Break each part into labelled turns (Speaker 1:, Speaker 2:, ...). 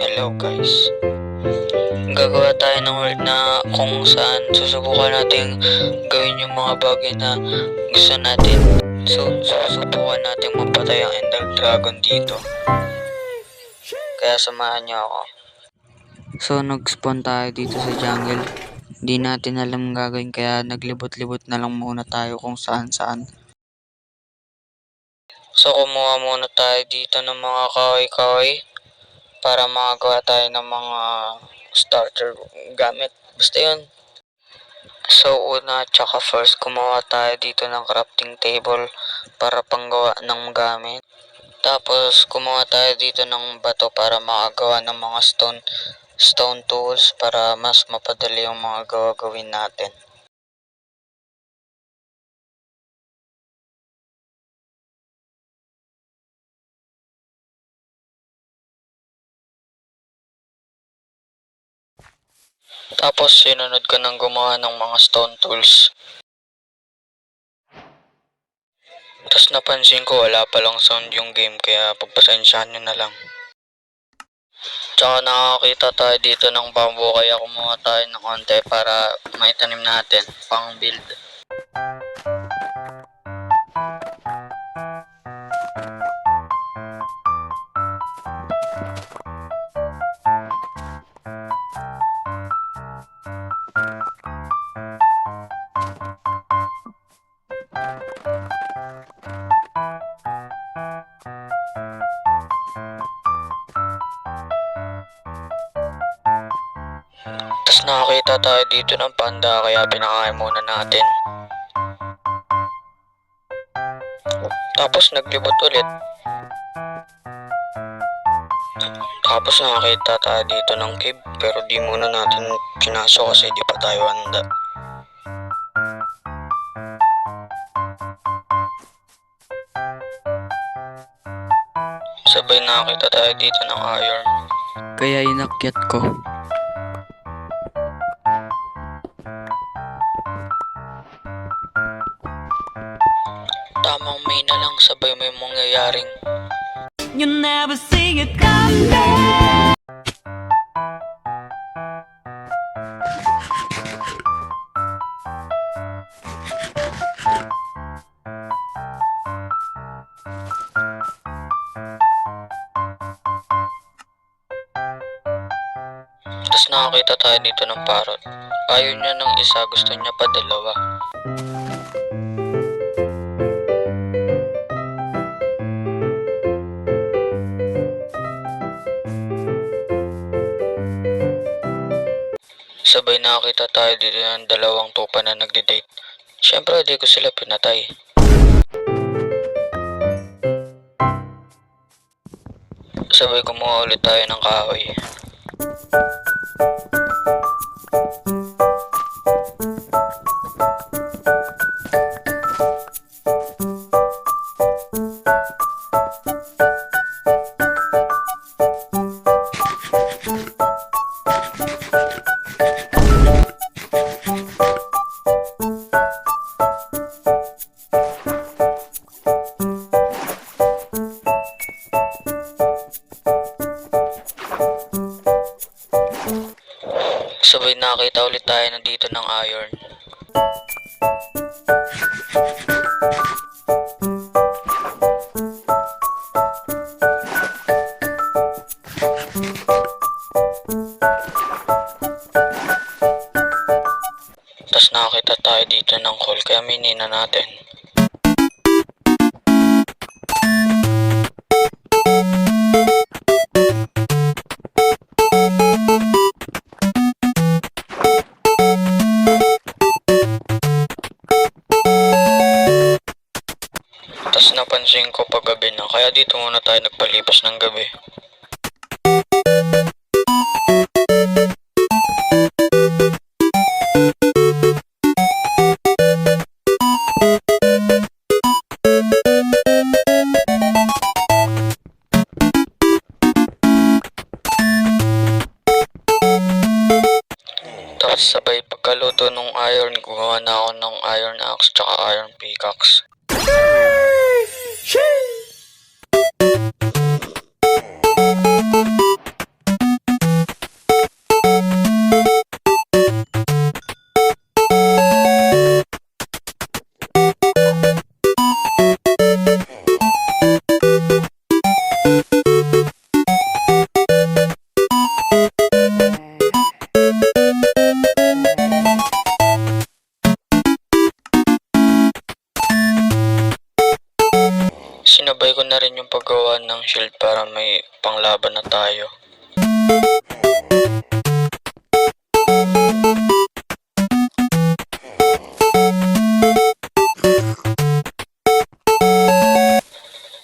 Speaker 1: Hello guys. Gagawa tayo ng world na kung saan susubukan natin gawin yung mga bagay na gusto natin. So, susubukan natin mapatay ang Ender Dragon dito. Kaya samahan niyo ako. So, nag-spawn tayo dito sa jungle. Di natin alam gagawin kaya naglibot-libot na lang muna tayo kung saan-saan. So, kumuha muna tayo dito ng mga kahoy-kahoy para makagawa tayo ng mga starter gamit. Basta yun. So, una tsaka first, kumuha tayo dito ng crafting table para panggawa ng gamit. Tapos, kumuha tayo dito ng bato para makagawa ng mga stone tools para mas mapadali yung mga gawin natin. Tapos, sinunod ko ng gumawa ng mga stone tools. Tapos napansin ko wala palang sound yung game kaya pagpasensyahan nyo na lang. Tsaka nakakita tayo dito ng bamboo kaya kumuha tayo ng konti para maitanim natin pang build. Tapos nakakita tayo dito ng panda kaya pinakain muna natin. Tapos naglibot ulit. Tapos nakakita tayo dito ng cave pero di muna natin pinasok kasi di pa tayo handa. Sabay nakakita tayo dito ng iron. Kaya inakyat ko. Tamang may na lang sabay may mangyayaring.
Speaker 2: You never see it coming.
Speaker 1: Tapos nakakita tayo dito ng parrot. Ayaw niya ng isa, gusto niya pa dalawa. Sabay nakakita tayo dito ng dalawang tupa na nagde-date. Siyempre di ko sila pinatay. Sabay kumuha ulit tayo ng kahoy. Sabay nakita ulit tayo na dito ng iron. Tapos nakakita tayo dito ng coal kaya minina natin. Tapos napansin ko pag gabi na kaya dito muna tayo nagpalipas ng gabi. Tapos sabay pagkaluto ng iron, gumawa na ako ng iron axe tsaka iron pickaxe. ng shield para may panglaban na tayo.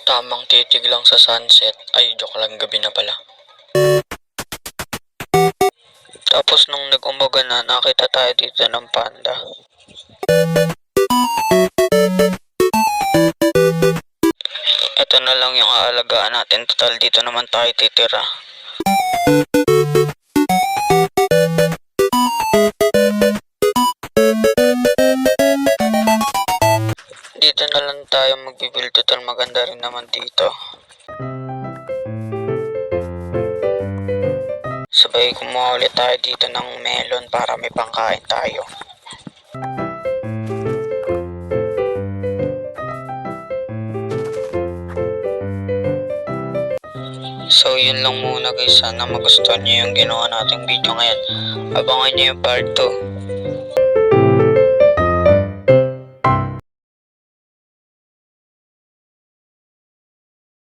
Speaker 1: Tamang titig lang sa sunset. Ay, joke lang, gabi na pala. Tapos nung nag-umaga na, nakita tayo dito ng panda. Ito na lang yung aalagaan natin. Total, dito naman tayo titira. Dito na lang tayo magbibuild. Total, maganda rin naman dito. Sabay kumuha ulit tayo dito ng melon para may pangkain tayo. So yun lang muna guys, sana magustuhan nyo yung ginawa nating video ngayon. Abangan nyo yung part 2.